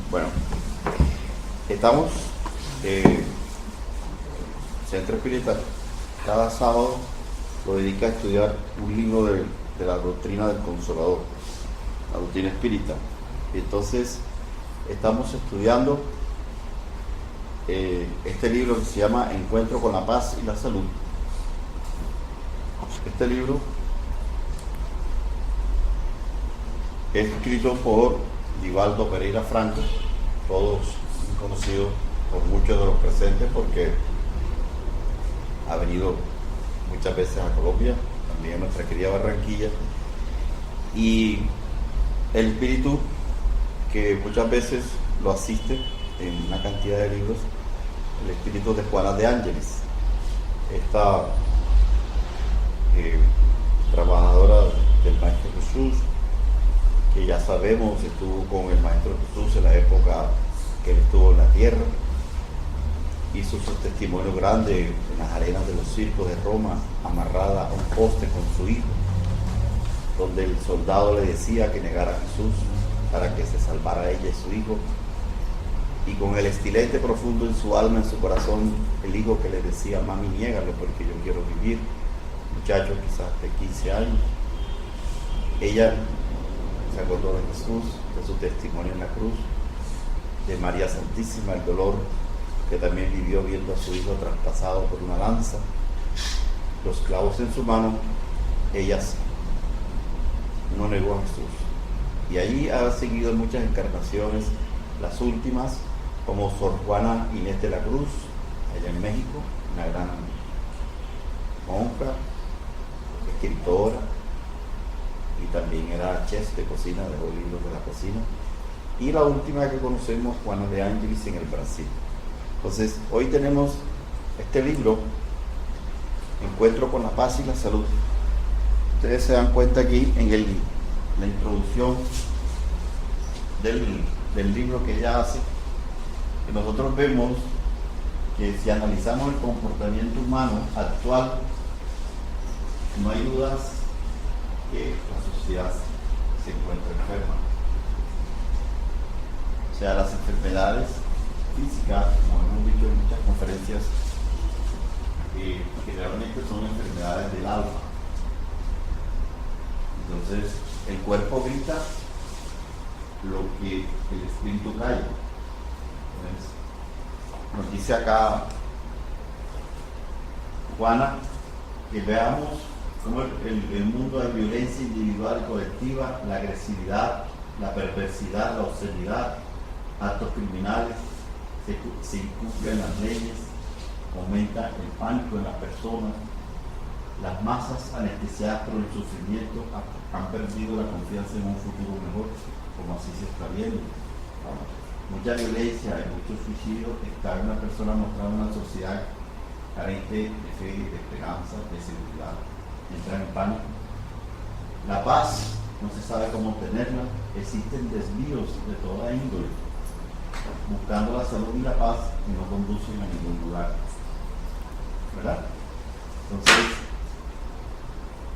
Bueno, estamos Centro Espírita, cada sábado lo dedica a estudiar un libro de la doctrina del Consolador, la doctrina espírita. Entonces, estamos estudiando este libro que se llama Encuentro con la Paz y la Salud. Este libro es escrito por Divaldo Pereira Franco, todos conocidos por muchos de los presentes porque ha venido muchas veces a Colombia, también a nuestra querida Barranquilla, y el espíritu que muchas veces lo asiste en una cantidad de libros, el espíritu de Juana de Ángeles, esta trabajadora del Maestro Jesús, que ya sabemos estuvo con el Maestro Jesús en la época que él estuvo en la tierra, hizo su testimonio grande en las arenas de los circos de Roma, amarrada a un poste con su hijo, donde el soldado le decía que negara a Jesús para que se salvara ella y su hijo, y con el estilete profundo en su alma, en su corazón, el hijo que le decía: mami, niégalo porque yo quiero vivir, muchacho quizás de 15 años. Ella se acordó de Jesús, de su testimonio en la cruz, de María Santísima, el dolor que también vivió viendo a su hijo traspasado por una lanza, los clavos en su mano. Ella no negó a Jesús, y allí ha seguido muchas encarnaciones, las últimas como Sor Juana Inés de la Cruz, allá en México, una gran monja, escritora, y también era chef de cocina, dejó libros de la cocina. Y la última que conocemos, Juana de Ángeles, en el Brasil. Entonces, hoy tenemos este libro, Encuentro con la Paz y la Salud. Ustedes se dan cuenta aquí en la introducción del libro que ella hace, que nosotros vemos que si analizamos el comportamiento humano actual, no hay dudas que la sociedad se encuentra enferma. O sea, las enfermedades físicas, como hemos dicho en muchas conferencias, generalmente son enfermedades del alma. Entonces, el cuerpo grita lo que el espíritu calla. Entonces, nos dice acá Juana que veamos cómo el mundo de violencia individual y colectiva, la agresividad, la perversidad, la obscenidad, actos criminales, se incumplen las leyes, aumenta el pánico en las personas, las masas anestesiadas por el sufrimiento han perdido la confianza en un futuro mejor, como así se está viendo. Mucha violencia y muchos suicidios está en una persona mostrando una sociedad carente de fe, de esperanza, de seguridad, entra en pánico. La paz no se sabe cómo obtenerla, existen desvíos de toda índole, buscando la salud y la paz y no conducen a ningún lugar, ¿verdad? Entonces,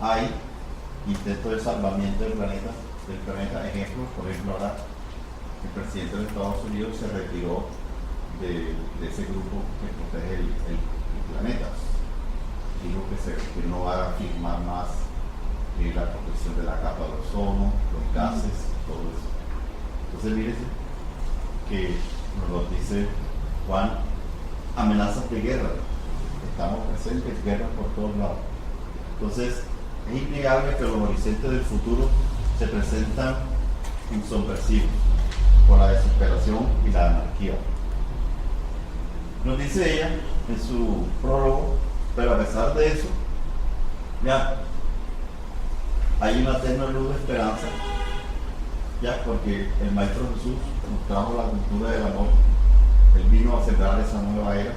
hay intentos de salvamiento del planeta. Ejemplo, por ejemplo, ahora el presidente de Estados Unidos se retiró de ese grupo que protege el planeta. Dijo que no va a firmar más la protección de la capa de ozono, los gases, todo eso. Entonces, fíjense que nos dice Juan, amenazas de guerra. Estamos presentes, guerras por todos lados. Entonces, es innegable que los horizontes del futuro se presentan insombresivos por la desesperación y la anarquía. Nos dice ella en su prólogo, pero a pesar de eso, ya hay una tenue luz de esperanza, ya, porque el Maestro Jesús nos trajo la cultura del amor. Él vino a sembrar esa nueva era,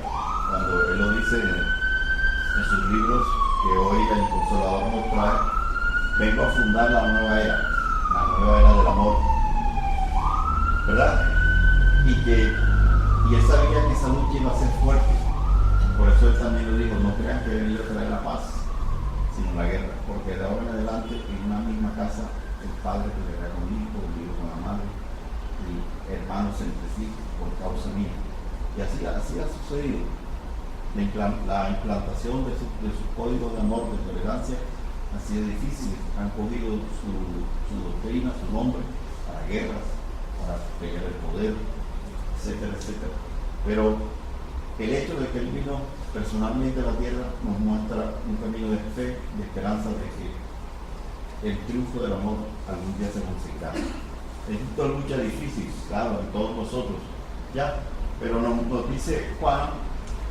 cuando él lo dice en sus libros, que hoy el Consolador nos trae: vengo a fundar la nueva era del amor, ¿verdad? Y él sabía que esa lucha iba a ser fuerte, por eso él también lo dijo: no crean que he venido a traer la paz, sino la guerra, porque de ahora en adelante en una misma casa el padre peleará con el hijo con la madre, y hermanos entre sí por causa mía. Y así ha sucedido. La implantación de su código de amor, de tolerancia, ha sido difícil. Han cogido su doctrina, su nombre, para guerras, para pelear el poder, etcétera, etcétera. Pero el hecho de que Él vino personalmente a la tierra nos muestra un camino de fe, de esperanza de que el triunfo del amor algún día se conseguirá. Es una lucha difícil, claro, en todos nosotros, ¿ya? Pero nos dice Juan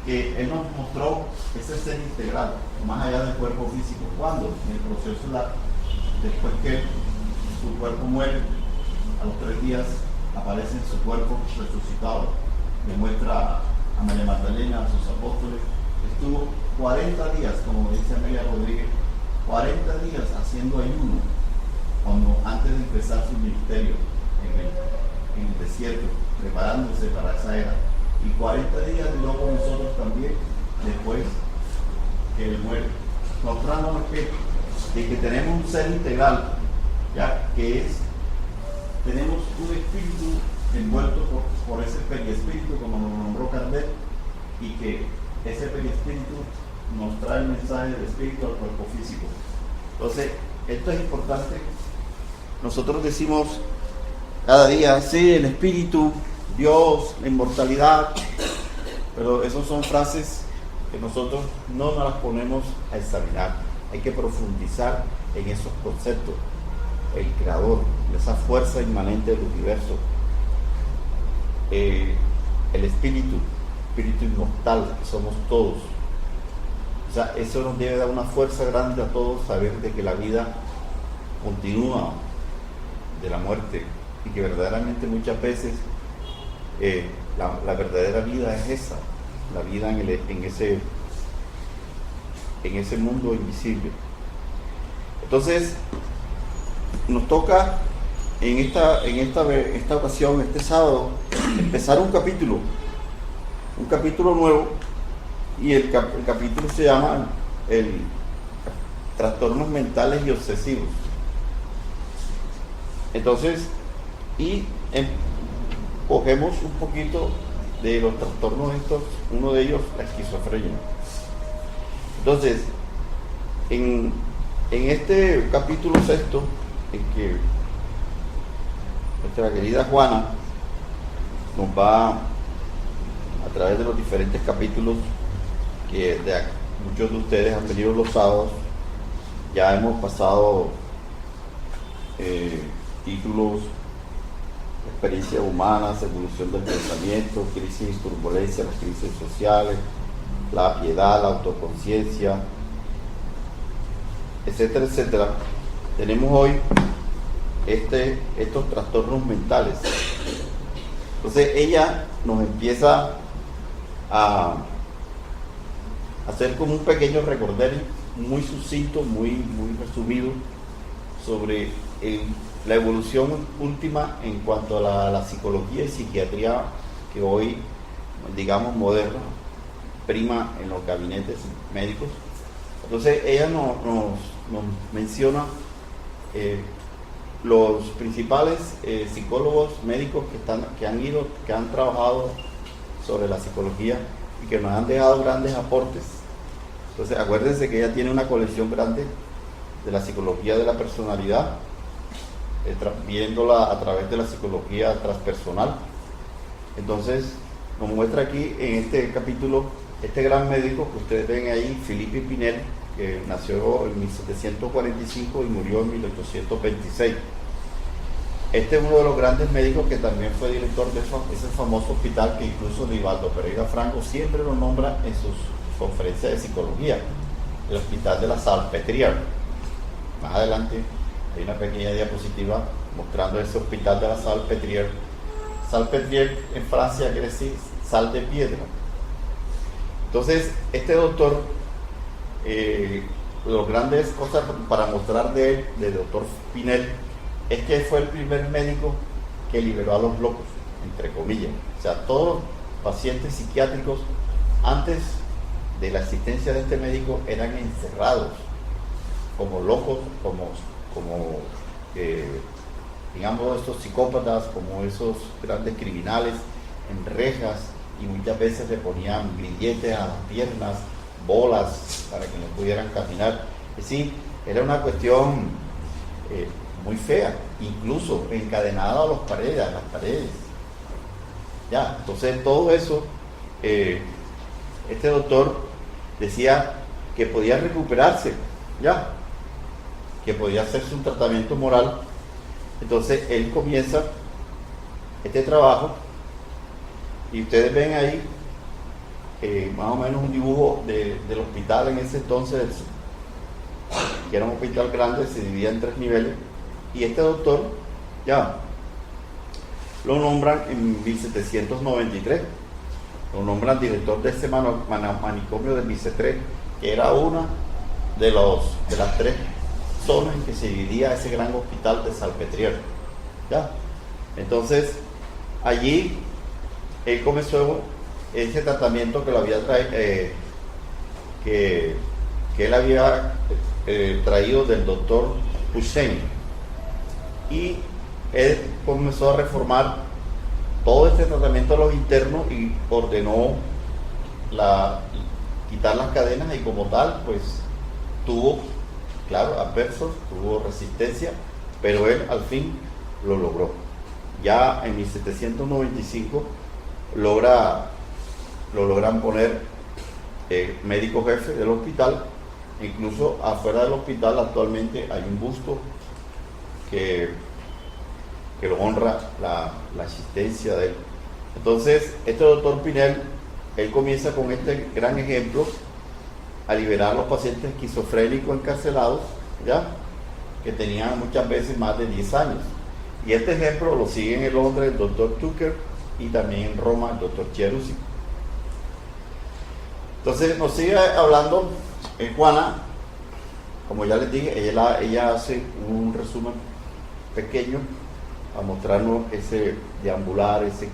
que Él nos mostró ese ser integral, más allá del cuerpo físico. ¿Cuándo? En el proceso después que su cuerpo muere, a los 3 días aparece en su cuerpo resucitado. Demuestra a María Magdalena, a sus apóstoles. Estuvo 40 días, como dice Amelia Rodríguez, 40 días haciendo ayuno antes de empezar su ministerio en el desierto, preparándose para esa era. Y 40 días duró con nosotros también después que Él muere, mostrándonos que tenemos un ser integral, ya que tenemos un espíritu envuelto por ese periespíritu, como nos nombró Kardec, y que ese periespíritu nos trae el mensaje del espíritu al cuerpo físico. Entonces, esto es importante. Nosotros decimos cada día, sí, el espíritu, Dios, la inmortalidad, pero esas son frases que nosotros no nos las ponemos a examinar. Hay que profundizar en esos conceptos. El creador, esa fuerza inmanente del universo, el espíritu inmortal que somos todos. O sea, eso nos debe dar una fuerza grande a todos, saber de que la vida continúa de la muerte y que verdaderamente muchas veces la verdadera vida es esa, la vida en ese mundo invisible. Entonces nos toca en esta ocasión, este sábado, empezar un capítulo nuevo, y el capítulo se llama Trastornos mentales y obsesivos. Entonces, cogemos un poquito de los trastornos estos, uno de ellos, la esquizofrenia. Entonces, en este capítulo 6, en que nuestra querida Juana nos va, a través de los diferentes capítulos que muchos de ustedes han venido los sábados, ya hemos pasado títulos: experiencias humanas, evolución del pensamiento, crisis y turbulencia, las crisis sociales, la piedad, la autoconciencia, etcétera, etcétera. Tenemos hoy estos trastornos mentales. Entonces ella nos empieza a hacer como un pequeño recorderis muy sucinto, muy resumido, sobre la evolución última en cuanto a la psicología y psiquiatría que hoy, digamos, moderna, prima en los gabinetes médicos. Entonces ella nos menciona los principales psicólogos médicos que han trabajado sobre la psicología y que nos han dejado grandes aportes. Entonces acuérdense que ella tiene una colección grande de la psicología de la personalidad, viéndola a través de la psicología transpersonal. Entonces nos muestra aquí en este capítulo este gran médico que ustedes ven ahí, Philippe Pinel, que nació en 1745 y murió en 1826. Este es uno de los grandes médicos que también fue director de ese famoso hospital que incluso Nivaldo Pereira Franco siempre lo nombra en sus conferencias de psicología, el Hospital de la Salpêtrière. Más adelante hay una pequeña diapositiva mostrando ese Hospital de la Salpêtrière. Salpêtrière en Francia quiere decir sal de piedra. Entonces este doctor, las grandes cosas para mostrar de él, del doctor Pinel, es que fue el primer médico que liberó a los locos, entre comillas. O sea, todos los pacientes psiquiátricos antes de la existencia de este médico eran encerrados como locos, como digamos, estos psicópatas, como esos grandes criminales, en rejas, y muchas veces le ponían grilletes a las piernas, bolas, para que no pudieran caminar. Es decir, era una cuestión muy fea, incluso encadenada a las paredes. Ya, entonces todo eso, este doctor decía que podía recuperarse, ya, que podía hacerse un tratamiento moral. Entonces él comienza este trabajo, y ustedes ven ahí más o menos un dibujo del hospital en ese entonces, que era un hospital grande, se dividía en 3 niveles, y este doctor ya lo nombran en 1793, lo nombran director de ese manicomio de Bicêtre, que era una de las 3 zonas en que se dividía ese gran hospital de Salpêtrière. ¿Ya? Entonces, allí él comenzó ese tratamiento que lo había que él había traído del doctor Hussein, y él comenzó a reformar todo este tratamiento a los internos y ordenó quitar las cadenas, y como tal, pues tuvo, claro, adversos, tuvo resistencia, pero él al fin lo logró. Ya en 1795 lo logran poner médico jefe del hospital. Incluso afuera del hospital actualmente hay un busto que lo honra la existencia de él. Entonces, este doctor Pinel, él comienza con este gran ejemplo a liberar a los pacientes esquizofrénicos encarcelados, ¿ya?, que tenían muchas veces más de 10 años. Y este ejemplo lo sigue en Londres el doctor Tucker, y también en Roma el doctor Chiaruzzi. Entonces nos sigue hablando Juana. Como ya les dije, ella hace un resumen pequeño a mostrarnos ese deambular, ese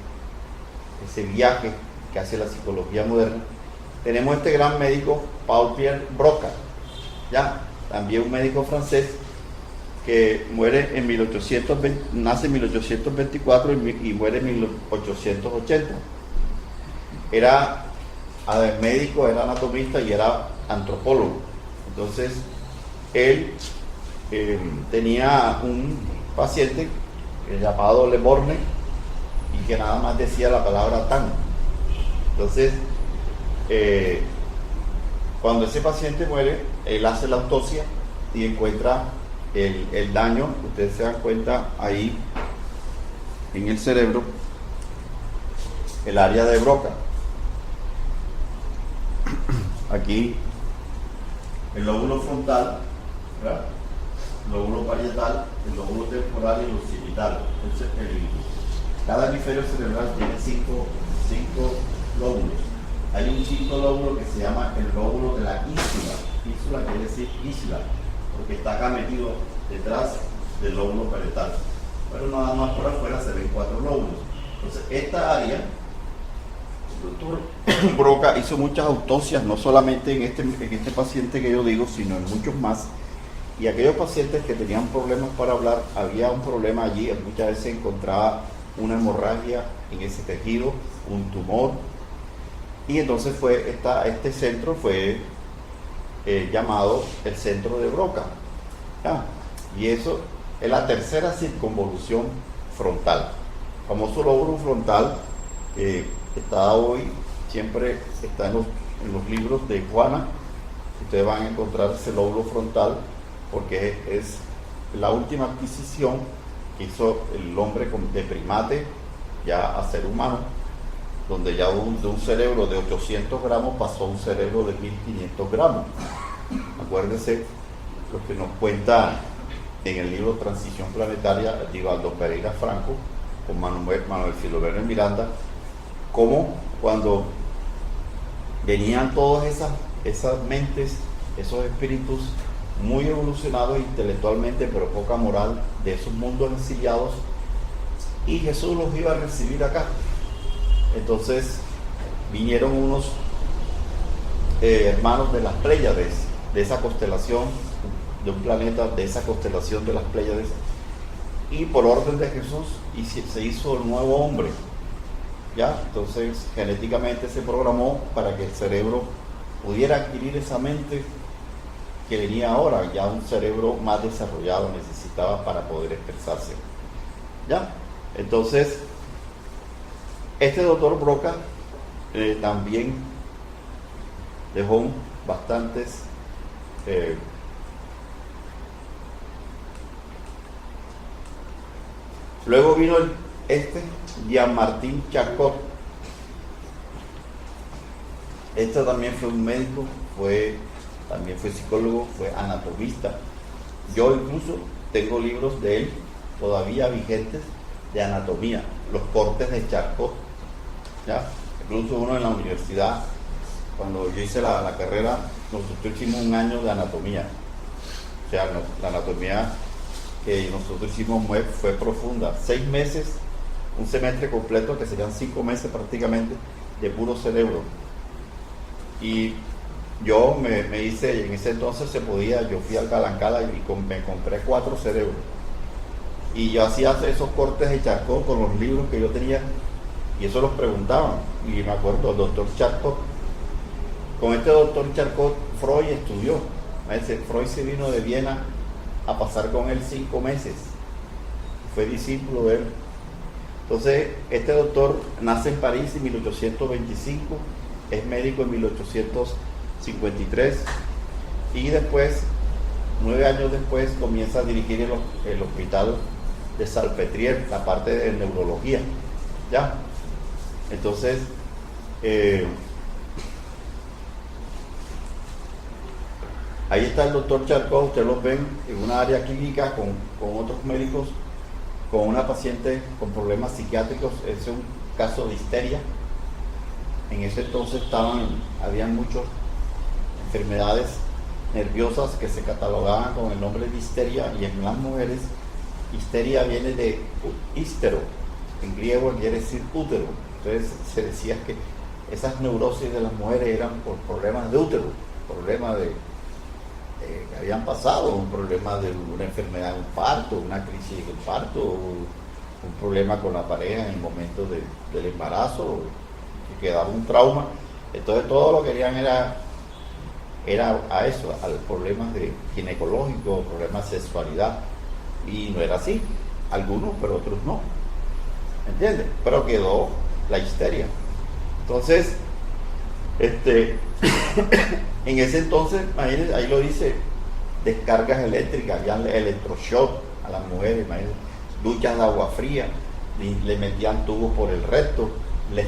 viaje que hace la psicología moderna. Tenemos este gran médico, Paul-Pierre Broca, ya, también un médico francés que muere en 1820, nace en 1824 y muere en 1880. Era médico, era anatomista y era antropólogo. Entonces, él tenía un paciente llamado Le Borgne, y que nada más decía la palabra tan. Entonces, cuando ese paciente muere, él hace la autopsia y encuentra el daño. Ustedes se dan cuenta ahí en el cerebro, el área de Broca. Aquí el lóbulo frontal, ¿verdad?, el lóbulo parietal, el lóbulo temporal y el occipital. Entonces, cada hemisferio cerebral tiene cinco lóbulos. Hay un quinto lóbulo que se llama el lóbulo de la ínsula. Ínsula quiere decir isla, porque está acá metido detrás del lóbulo parietal. Pero nada más por afuera se ven 4 lóbulos. Entonces, esta área, el doctor Broca hizo muchas autopsias, no solamente en este paciente que yo digo, sino en muchos más. Y aquellos pacientes que tenían problemas para hablar, había un problema allí, muchas veces encontraba una hemorragia en ese tejido, un tumor. Y entonces este centro fue llamado el centro de Broca. ¿Ya? Y eso es la tercera circunvolución frontal. El famoso lóbulo frontal está hoy, siempre está en los libros de Juana. Ustedes van a encontrar ese lóbulo frontal, porque es la última adquisición que hizo el hombre de primate ya a ser humano, donde ya de un cerebro de 800 gramos pasó a un cerebro de 1500 gramos. Acuérdense lo que nos cuenta en el libro Transición Planetaria Divaldo Pereira Franco con Manuel Filomeno Miranda, cómo cuando venían todas esas mentes, esos espíritus muy evolucionados intelectualmente, pero poca moral, de esos mundos exiliados, y Jesús los iba a recibir acá. Entonces vinieron unos hermanos de las Pléyades, de esa constelación, de un planeta de esa constelación de las Pléyades, y por orden de Jesús y se hizo el nuevo hombre. ¿Ya? Entonces genéticamente se programó para que el cerebro pudiera adquirir esa mente que venía ahora, ya un cerebro más desarrollado necesitaba para poder expresarse. ¿Ya? Entonces, este doctor Broca también dejó bastantes luego vino Jean-Martin Charcot. Este también fue un médico, también fue psicólogo, fue anatomista. Yo incluso tengo libros de él todavía vigentes de anatomía, los cortes de Charcot. ¿Ya? Incluso uno en la universidad, cuando yo hice la carrera, nosotros hicimos un año de anatomía. O sea, la anatomía que nosotros hicimos fue profunda. 6 meses, un semestre completo, que serían 5 meses prácticamente, de puro cerebro. Y yo me hice, en ese entonces se podía, yo fui al Calancala y me compré 4 cerebros. Y yo hacía esos cortes de Charcot con los libros que yo tenía, y eso los preguntaban. Y me acuerdo, el doctor Charcot, con este doctor Charcot, Freud estudió. Freud se vino de Viena a pasar con él 5 meses. Fue discípulo de él. Entonces, este doctor nace en París en 1825, es médico en 1853 y después, 9 años después, comienza a dirigir el hospital de Salpêtrière, la parte de neurología. ¿Ya? Entonces, ahí está el doctor Charcot, ustedes lo ven en una área clínica con otros médicos, con una paciente con problemas psiquiátricos. Es un caso de histeria. En ese entonces habían muchas enfermedades nerviosas que se catalogaban con el nombre de histeria, y en las mujeres histeria viene de hístero, en griego quiere decir útero. Entonces se decía que esas neurosis de las mujeres eran por problemas de útero, problemas que habían pasado, un problema de una enfermedad, un parto, una crisis del parto, un problema con la pareja en el momento del embarazo, que quedaba un trauma. Entonces todo lo que querían era a eso, al problemas ginecológicos, problemas de sexualidad, y no era así, algunos, pero otros no, ¿entiendes? Pero quedó la histeria. Entonces, en ese entonces, imagínense, ahí lo dice, descargas eléctricas, ya electroshock a las mujeres, imagínense, duchas de agua fría, le metían tubos por el recto,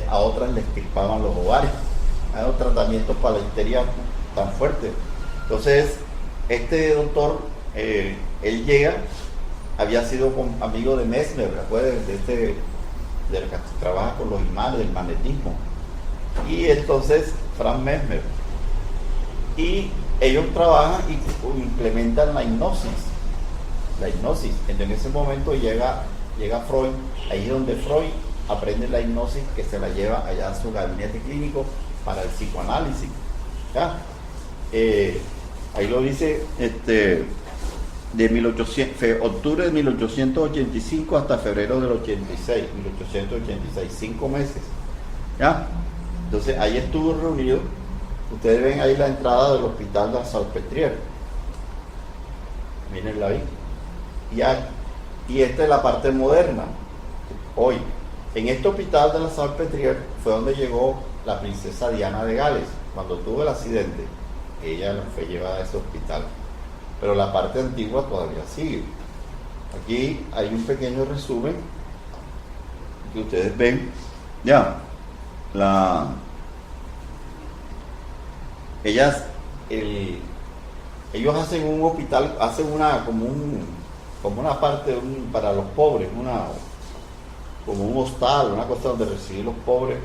a otras les extirpaban los ovarios. Hay un tratamiento para la histeria tan fuerte. Entonces, este doctor, él llega, había sido amigo de Mesmer, ¿recuerden? del que trabaja con los imanes, del magnetismo. Y entonces, Franz Mesmer. Y ellos trabajan y implementan la hipnosis. Entonces, en ese momento llega Freud, ahí es donde Freud aprende la hipnosis, que se la lleva allá a su gabinete clínico para el psicoanálisis. ¿Ya? Ahí lo dice, de octubre de 1885 hasta febrero del 1886, 5 meses. ¿Ya? Entonces ahí estuvo reunido. Ustedes ven ahí la entrada del hospital de la Salpêtrière. Mírenla ahí. Y esta es la parte moderna. Hoy, en este hospital de la Salpêtrière fue donde llegó la princesa Diana de Gales. Cuando tuvo el accidente, ella fue llevada a ese hospital. Pero la parte antigua todavía sigue. Aquí hay un pequeño resumen que ustedes ven. Ya. Ellos hacen un hospital, hacen como una parte para los pobres, como un hostal, una cosa donde recibir los pobres.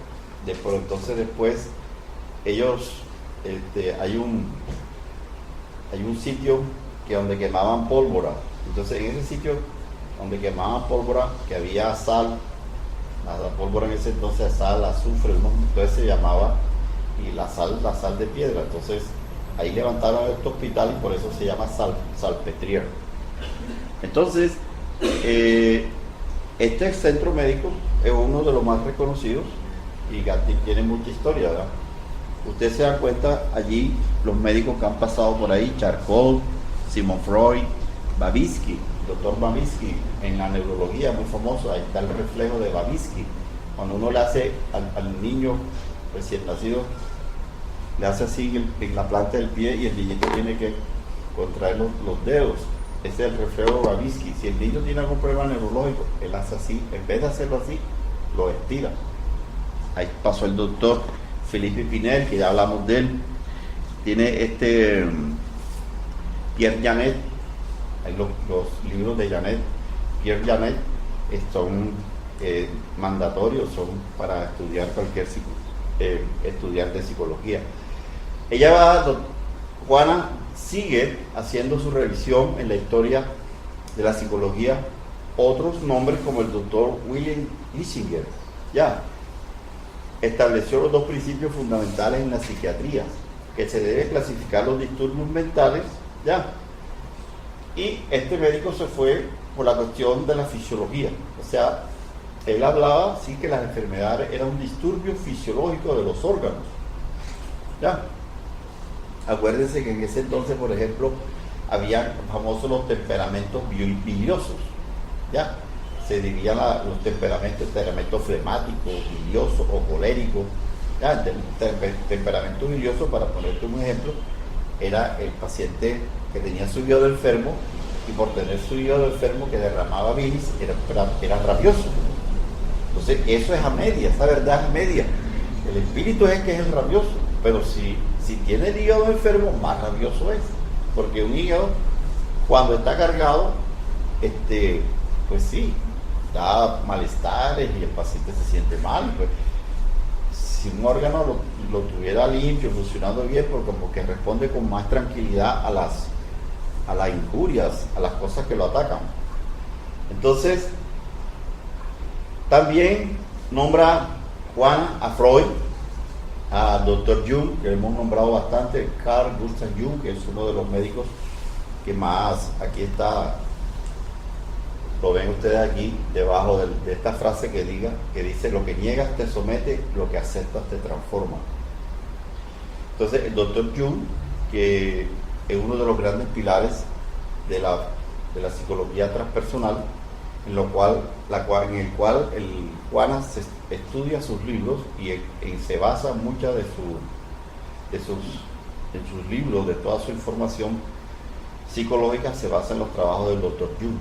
Entonces después ellos, hay un sitio donde quemaban pólvora. Entonces en ese sitio donde quemaban pólvora, que había sal, la pólvora en ese entonces sal, azufre, entonces se llamaba, y la sal de piedra. Entonces ahí levantaron este hospital y por eso se llama Salpêtrière. Entonces Este centro médico es uno de los más reconocidos y tiene mucha historia, ¿verdad? Ustedes se dan cuenta, allí los médicos que han pasado por ahí, Charcot, Sigmund Freud, Babinski, doctor Babinski, en la neurología, muy famoso, ahí está el reflejo de Babinski. Cuando uno le hace al niño recién nacido, le hace así en la planta del pie y el niñito tiene que contraer los dedos. Ese es el reflejo de Babinski. Si el niño tiene algún problema neurológico, él hace así, en vez de hacerlo así, lo estira. Ahí pasó el doctor Felipe Pinel, que ya hablamos de él. Tiene Pierre Janet, los libros de Janet. Pierre Janet son mandatorios, son para estudiar cualquier estudiante de psicología. Juana sigue haciendo su revisión en la historia de la psicología, otros nombres como el doctor William Ischinger, ya estableció los dos principios fundamentales en la psiquiatría, que se debe clasificar los disturbios mentales, ya, y este médico se fue por la cuestión de la fisiología, o sea, él hablaba sí que las enfermedades eran un disturbio fisiológico de los órganos, ya. Acuérdense que en ese entonces, por ejemplo, habían famosos los temperamentos biliosos, ¿ya? Se dividían los temperamentos, temperamento flemático, bilioso o colérico, ¿ya? Temperamento bilioso, para ponerte un ejemplo, era el paciente que tenía su hígado enfermo y por tener su hígado enfermo que derramaba bilis, era rabioso. Entonces, eso es a media, esa verdad es a media. El espíritu es que es el rabioso, pero si tiene el hígado enfermo, más rabioso es, porque un hígado, cuando está cargado, pues sí, da malestares y el paciente se siente mal. Pues, si un órgano lo tuviera limpio, funcionando bien, pues como que responde con más tranquilidad a las injurias, a las cosas que lo atacan. Entonces, también nombra Juana a Freud, al Dr. Jung, que hemos nombrado bastante, Carl Gustav Jung, que es uno de los médicos que más, aquí está, lo ven ustedes aquí, debajo de esta frase que dice, lo que niegas te somete, lo que aceptas te transforma. Entonces, el Dr. Jung, que es uno de los grandes pilares de la psicología transpersonal, en el cual Juana estudia sus libros y se basa muchas en sus libros, de toda su información psicológica se basa en los trabajos del Dr. Jung.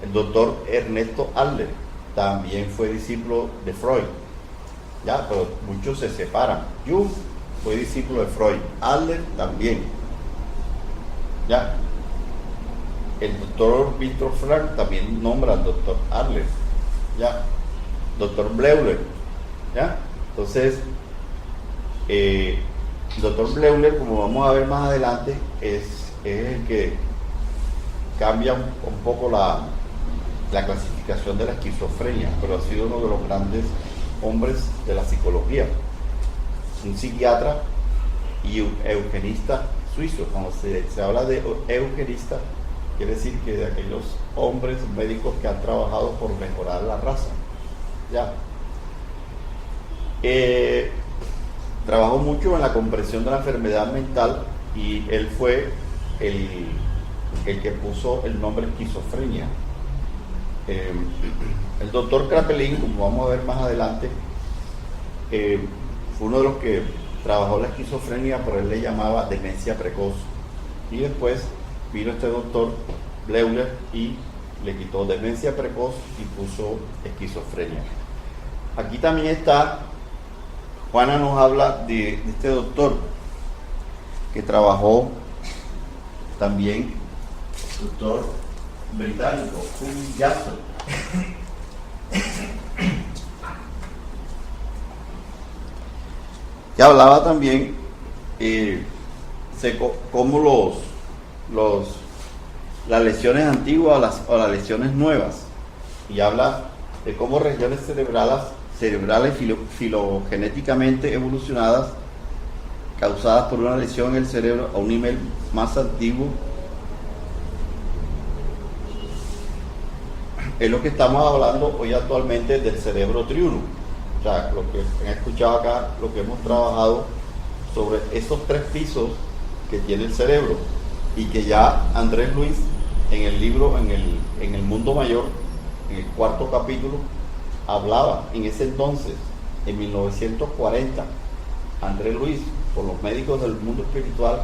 El doctor Ernesto Adler también fue discípulo de Freud, ya, pero muchos se separan. Jung fue discípulo de Freud, Adler también, ya. El doctor Víctor Frank también nombra al doctor Adler, ya. Doctor Bleuler, ya. Entonces, doctor Bleuler, como vamos a ver más adelante, es el que cambia un poco la clasificación de la esquizofrenia, pero ha sido uno de los grandes hombres de la psicología, un psiquiatra y un eugenista suizo. Cuando se habla de eugenista, quiere decir que de aquellos hombres médicos que han trabajado por mejorar la raza, ya. Trabajó mucho en la comprensión de la enfermedad mental y él fue el que puso el nombre esquizofrenia. El doctor Kraepelin, como vamos a ver más adelante, fue uno de los que trabajó la esquizofrenia, pero él le llamaba demencia precoz. Y después vino este doctor Bleuler y le quitó demencia precoz y puso esquizofrenia. Aquí también está, Juana nos habla de este doctor que trabajó también, doctor británico, Hugh Jackson. Que hablaba también cómo las lesiones antiguas o las lesiones nuevas, y habla de cómo regiones cerebrales filogenéticamente evolucionadas causadas por una lesión en el cerebro a un nivel más antiguo es lo que estamos hablando hoy actualmente del cerebro triuno. O sea, lo que han escuchado acá, lo que hemos trabajado sobre esos 3 pisos que tiene el cerebro, y que ya Andrés Luis en el libro, en el Mundo Mayor, en el 4º capítulo, hablaba en ese entonces, en 1940, Andrés Luis, por los médicos del mundo espiritual,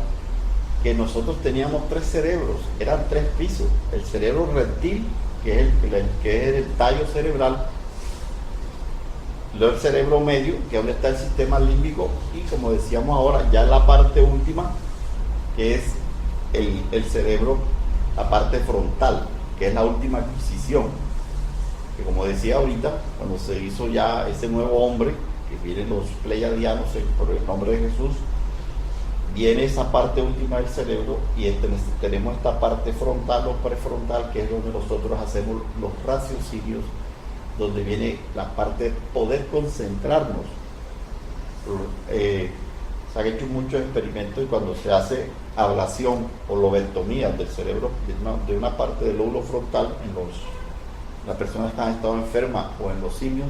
que nosotros teníamos 3 cerebros, eran 3 pisos: el cerebro reptil, que es el tallo cerebral, luego el cerebro medio, que es donde está el sistema límbico, y como decíamos ahora, ya la parte última, que es el cerebro, la parte frontal, que es la última adquisición, que como decía ahorita, cuando se hizo ya ese nuevo hombre, que vienen los pleiadianos por el nombre de Jesús, viene esa parte última del cerebro, y tenemos esta parte frontal o prefrontal, que es donde nosotros hacemos los raciocinios, donde viene la parte de poder concentrarnos. Se han hecho muchos experimentos, y cuando se hace ablación o lobotomía del cerebro, de una parte del lóbulo frontal, en las personas que han estado enfermas o en los simios,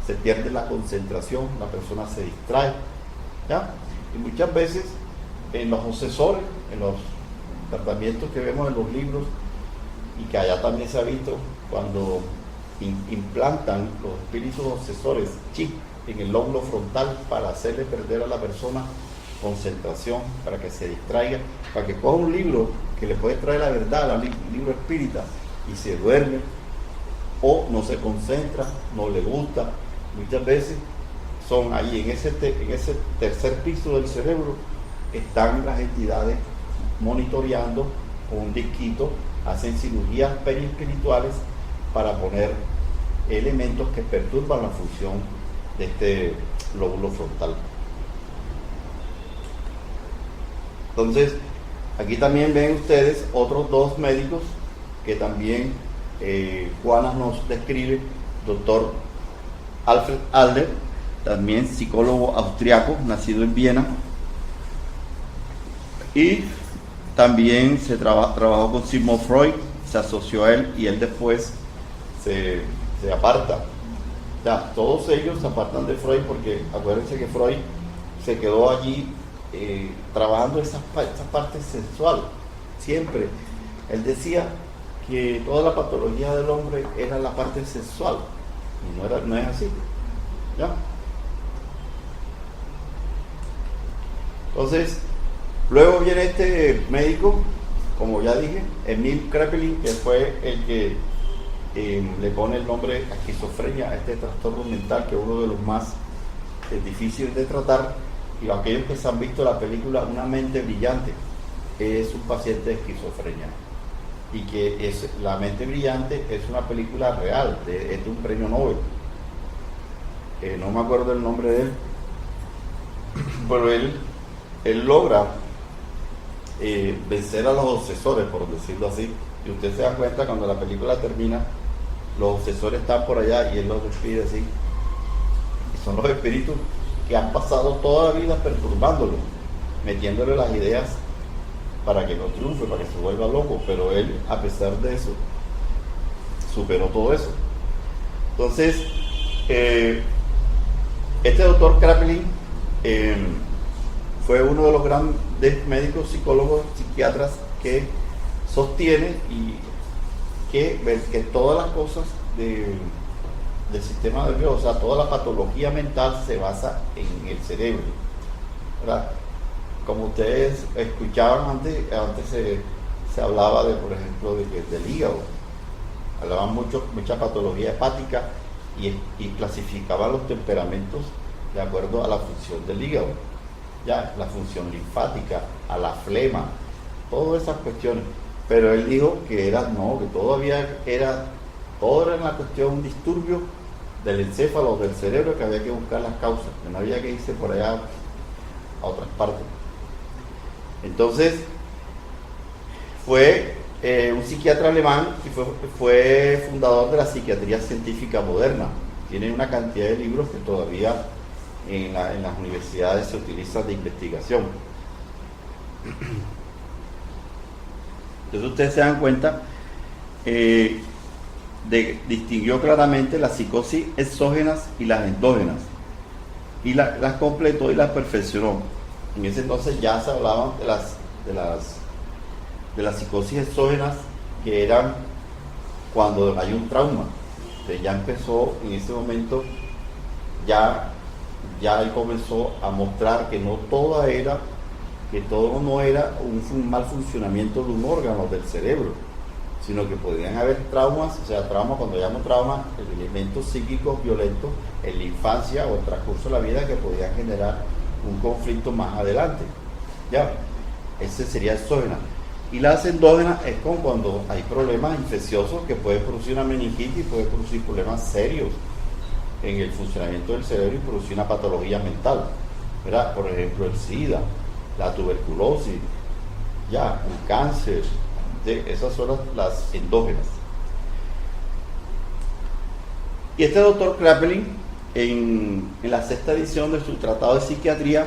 se pierde la concentración, la persona se distrae, ¿ya? Y muchas veces en los obsesores, en los tratamientos que vemos en los libros, y que allá también se ha visto, cuando implantan los espíritus obsesores chip en el lóbulo frontal para hacerle perder a la persona concentración, para que se distraiga, para que coja un libro que le puede traer la verdad, un libro espírita, y se duerme, o no se concentra, no le gusta. Muchas veces son ahí en ese 3er piso del cerebro, están las entidades monitoreando con un disquito, hacen cirugías periespirituales para poner elementos que perturban la función de este lóbulo frontal. Entonces, aquí también ven ustedes otros 2 médicos que también Juana nos describe: doctor Alfred Adler, también psicólogo austriaco, nacido en Viena, y también se trabajó con Sigmund Freud, se asoció a él, y él después se aparta. Ya, todos ellos se apartan de Freud, porque acuérdense que Freud se quedó allí trabajando esa parte sexual. Siempre él decía que toda la patología del hombre era la parte sexual, y no es así, ¿ya? Entonces, luego viene este médico, como ya dije, Emil Kraepelin, que fue el que le pone el nombre esquizofrenia a este trastorno mental, que es uno de los más difíciles de tratar. Y aquellos que se han visto la película Una mente brillante, es un paciente de esquizofrenia, y que La mente brillante es una película real, es de un premio Nobel, no me acuerdo el nombre de él, pero él logra vencer a los obsesores, por decirlo así. Y usted se da cuenta, cuando la película termina, los obsesores están por allá y él los despide así, y son los espíritus que han pasado toda la vida perturbándolo, metiéndole las ideas para que no triunfe, para que se vuelva loco. Pero él, a pesar de eso, superó todo eso. Entonces, este doctor Kraepelin fue uno de los grandes médicos, psicólogos, psiquiatras, que sostiene que todas las cosas del sistema nervioso, o sea, toda la patología mental se basa en el cerebro, ¿verdad? Como ustedes escuchaban antes se hablaba por ejemplo, del hígado. Hablaban mucha patología hepática, y clasificaban los temperamentos de acuerdo a la función del hígado, ya, la función linfática, a la flema, todas esas cuestiones. Pero él dijo que todo era una cuestión, un disturbio del encéfalo, del cerebro, que había que buscar las causas, que no había que irse por allá a otras partes. Entonces, fue un psiquiatra alemán, y fue fundador de la psiquiatría científica moderna. Tiene una cantidad de libros que todavía en las universidades se utilizan de investigación. Entonces ustedes se dan cuenta, distinguió claramente las psicosis exógenas y las endógenas, y las completó y las perfeccionó. En ese entonces ya se hablaban de las psicosis exógenas, que eran cuando hay un trauma. Entonces ya empezó en ese momento, ya él comenzó a mostrar que todo no era un mal funcionamiento de un órgano del cerebro, sino que podían haber traumas, o sea, trauma, cuando llamo trauma, elementos psíquicos violentos en la infancia o el transcurso de la vida que podían generar un conflicto más adelante. Ya, ese sería exógena. Y las endógenas es como cuando hay problemas infecciosos que pueden producir una meningitis, puede producir problemas serios en el funcionamiento del cerebro y producir una patología mental, ¿verdad? Por ejemplo, el SIDA, la tuberculosis, ya, el cáncer. Esas son las endógenas. Y este doctor Kraepelin, en la 6ª edición de su tratado de psiquiatría,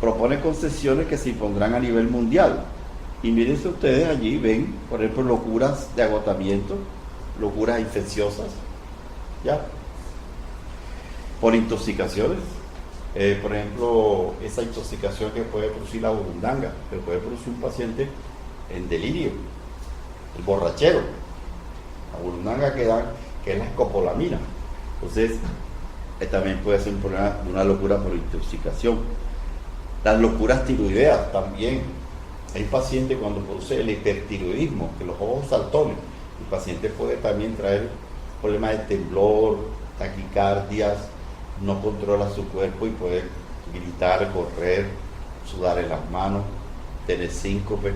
propone concesiones que se impondrán a nivel mundial. Y mírense ustedes, allí ven, por ejemplo, locuras de agotamiento, locuras infecciosas, ¿ya? Por intoxicaciones. Por ejemplo, esa intoxicación que puede producir la burundanga, que puede producir un paciente en delirio, el borrachero, la burundanga que es la escopolamina. Entonces, también puede ser un problema de una locura por intoxicación. Las locuras tiroideas también. Hay pacientes cuando produce el hipertiroidismo, que los ojos saltones, el paciente puede también traer problemas de temblor, taquicardias, no controla su cuerpo y puede gritar, correr, sudar en las manos, tener síncope,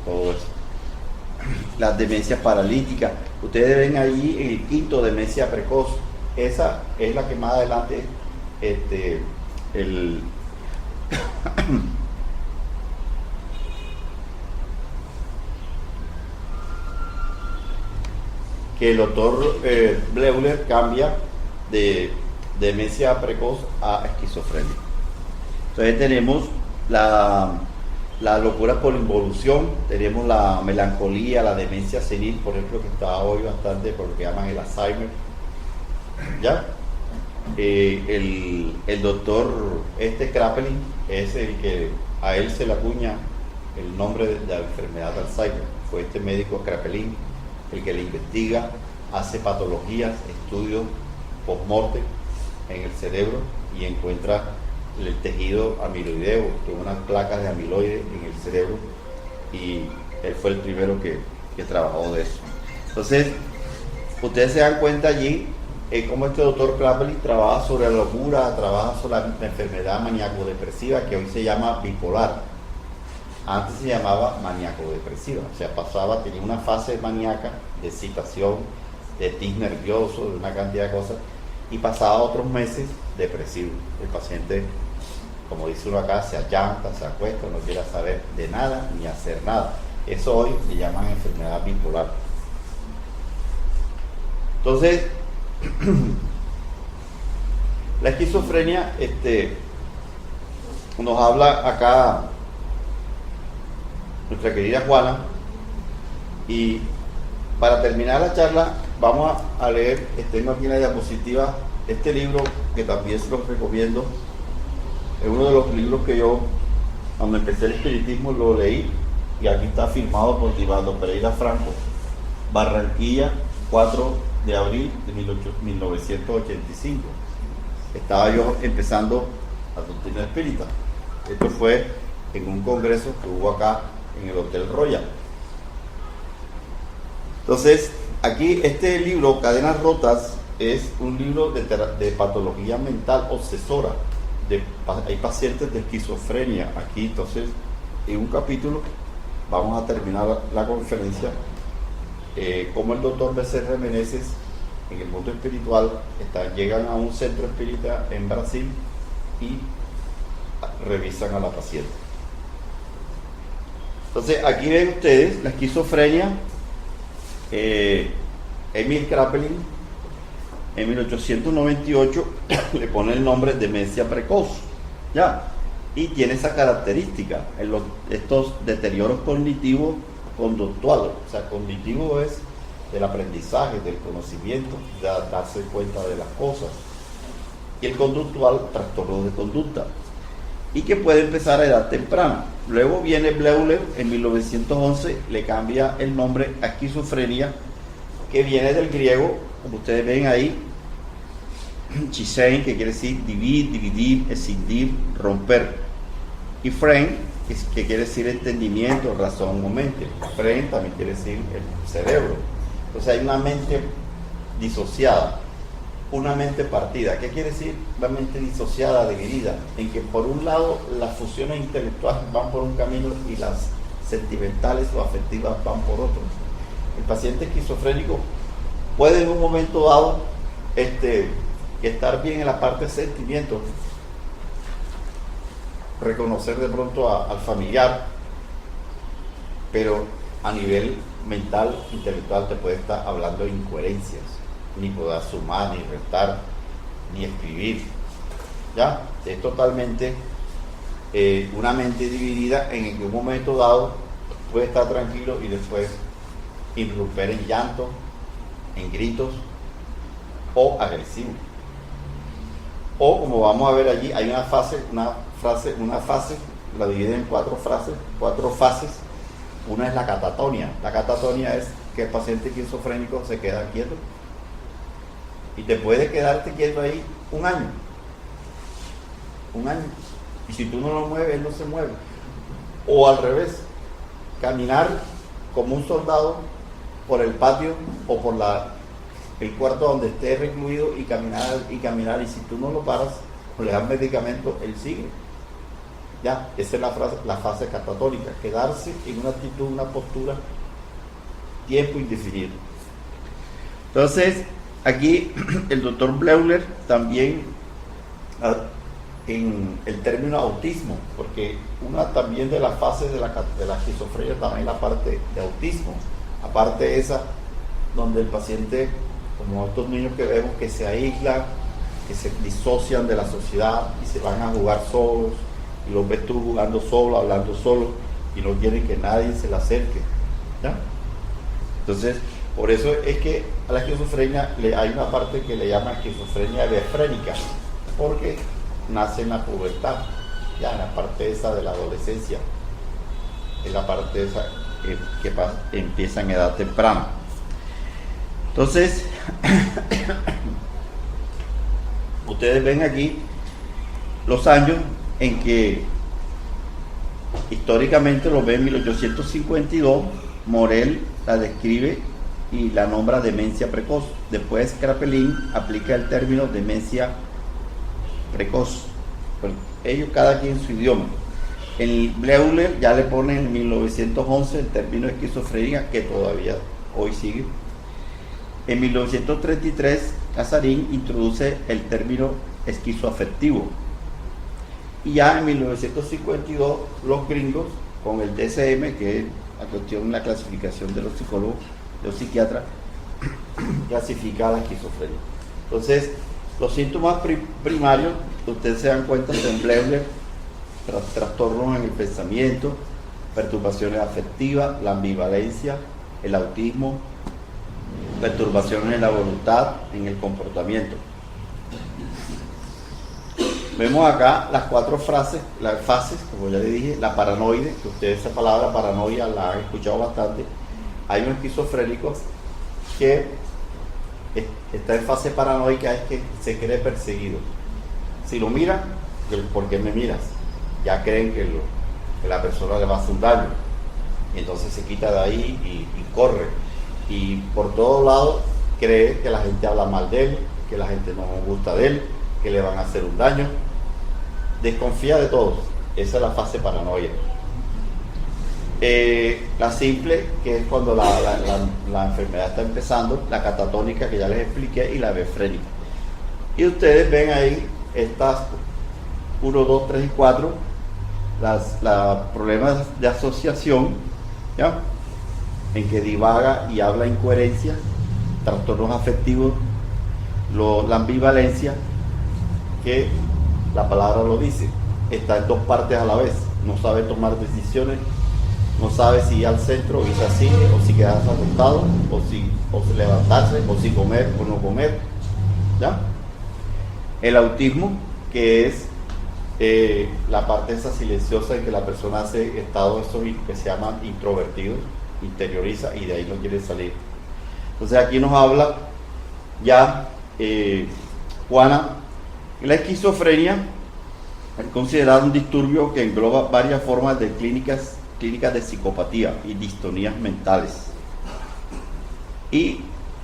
todo eso. Las demencias paralíticas, ustedes ven ahí el quinto, demencia precoz. Esa es la que más adelante que el doctor Bleuler cambia de demencia precoz a esquizofrenia. Entonces tenemos la locura por involución, tenemos la melancolía, la demencia senil, por ejemplo, que está hoy bastante por lo que llaman el Alzheimer. ¿Ya? El doctor Kraepelin es el que a él se le acuña el nombre de la enfermedad de Alzheimer. Fue este médico Kraepelin el que le investiga, hace patologías, estudios post-mortem en el cerebro y encuentra el tejido amiloideo, que unas placas de amiloide en el cerebro, y él fue el primero que trabajó de eso. Entonces, ustedes se dan cuenta allí cómo este doctor Kraepelin trabaja sobre la locura, trabaja sobre la enfermedad maníaco-depresiva, que hoy se llama bipolar. Antes se llamaba maníaco-depresiva, o sea, tenía una fase maníaca de excitación, de tic nervioso, de una cantidad de cosas, y pasaba otros meses depresivo. El paciente, como dice uno acá, se allanta, se acuesta, no quiere saber de nada ni hacer nada. Eso hoy le llaman enfermedad bipolar. Entonces, la esquizofrenia, nos habla acá nuestra querida Juana, y para terminar la charla vamos a leer, tengo aquí en la diapositiva este libro que también se los recomiendo. Es uno de los libros que yo, cuando empecé el espiritismo, lo leí, y aquí está firmado por Divaldo Pereira Franco, Barranquilla, 4 de abril de 1985. Estaba yo empezando la doctrina espírita. Esto fue en un congreso que hubo acá en el Hotel Royal. Entonces, aquí este libro, Cadenas Rotas, es un libro de patología mental obsesora. Hay pacientes de esquizofrenia aquí. Entonces, en un capítulo vamos a terminar la conferencia como el doctor Becerra Meneses, en el mundo espiritual, llegan a un centro espírita en Brasil y revisan a la paciente. Entonces, aquí ven ustedes la esquizofrenia. Emil Kraepelin en 1898 le pone el nombre de demencia precoz, ¿ya? Y tiene esa característica, estos deterioros cognitivos conductuales. O sea, cognitivo es del aprendizaje, del conocimiento, de darse cuenta de las cosas. Y el conductual, trastorno de conducta, y que puede empezar a edad temprana. Luego viene Bleuler en 1911, le cambia el nombre a esquizofrenia, que viene del griego, como ustedes ven ahí, chisein, que quiere decir dividir, escindir, romper, y fren, que quiere decir entendimiento, razón o mente. Fren también quiere decir el cerebro. Entonces hay una mente disociada, una mente partida. ¿Qué quiere decir la mente disociada, dividida? En que por un lado las funciones intelectuales van por un camino y las sentimentales o afectivas van por otro. El paciente esquizofrénico puede en un momento dado estar bien en la parte de sentimientos, reconocer de pronto al familiar, pero a nivel mental, intelectual, te puede estar hablando de incoherencias, ni poder sumar, ni restar, ni escribir. ¿Ya? Es totalmente una mente dividida en el que un momento dado puede estar tranquilo y después irrumper en llanto, en gritos o agresivo. O como vamos a ver allí, hay una fase, la divide en cuatro fases. Una es la catatonia. La catatonia es que el paciente esquizofrénico se queda quieto. Y te puede quedarte quieto ahí un año. Y si tú no lo mueves, él no se mueve. O al revés, caminar como un soldado por el patio o por el cuarto donde esté recluido y caminar, y si tú no lo paras o le das medicamento, él sigue. Ya, esa es la fase catatónica, quedarse en una actitud, una postura, tiempo indefinido. Entonces, aquí el doctor Bleuler también en el término autismo, porque una también de las fases de la esquizofrenia también la parte de autismo, aparte esa donde el paciente, como estos niños que vemos que se aíslan, que se disocian de la sociedad y se van a jugar solos, y los ves tú jugando solo, hablando solo, y no quieren que nadie se le acerque, ¿ya? Entonces, por eso es que a la esquizofrenia hay una parte que le llaman esquizofrenia befrénica, porque nace en la pubertad, ya en la parte esa de la adolescencia, en la parte esa que empieza en edad temprana. Entonces, ustedes ven aquí los años en que históricamente lo ven. En 1852 Morel la describe y la nombra demencia precoz. Después Kraepelin aplica el término demencia precoz. Pues ellos cada quien su idioma. El Bleuler ya le pone en 1911 el término esquizofrenia, que todavía hoy sigue. En 1933 Casarín introduce el término esquizoafectivo. Y ya en 1952 los gringos, con el DSM, que es la clasificación de los psicólogos, de los psiquiatras, clasifica la esquizofrenia. Entonces, los síntomas primarios, ustedes se dan cuenta, son Bleuler, trastornos en el pensamiento, perturbaciones afectivas, la ambivalencia, el autismo, perturbaciones en la voluntad, en el comportamiento. Vemos acá las las fases, como ya le dije, la paranoide, que ustedes esa palabra paranoia la han escuchado bastante. Hay un esquizofrénico que está en fase paranoica, es que se cree perseguido. Si lo miran, ¿por qué me miras? Ya creen que la persona le va a hacer un daño. Y entonces se quita de ahí y corre. Y por todos lados cree que la gente habla mal de él, que la gente no gusta de él, que le van a hacer un daño. Desconfía de todos. Esa es la fase paranoia. La simple, que es cuando la enfermedad está empezando, la catatónica, que ya les expliqué, y la befrénica. Y ustedes ven ahí estas 1, 2, 3 y 4, los problemas de asociación, ¿ya? En que divaga y habla incoherencia, trastornos afectivos, la ambivalencia, que la palabra lo dice, está en dos partes a la vez, no sabe tomar decisiones, no sabe si ir al centro o irse al cine, o si quedarse acostado, o levantarse, o si comer o no comer, ¿ya? El autismo, que es la parte esa silenciosa en que la persona hace estados esos que se llaman introvertidos, interioriza y de ahí no quiere salir. Entonces aquí nos habla ya Juana, la esquizofrenia es considerada un disturbio que engloba varias formas de clínicas de psicopatía y distonías mentales, y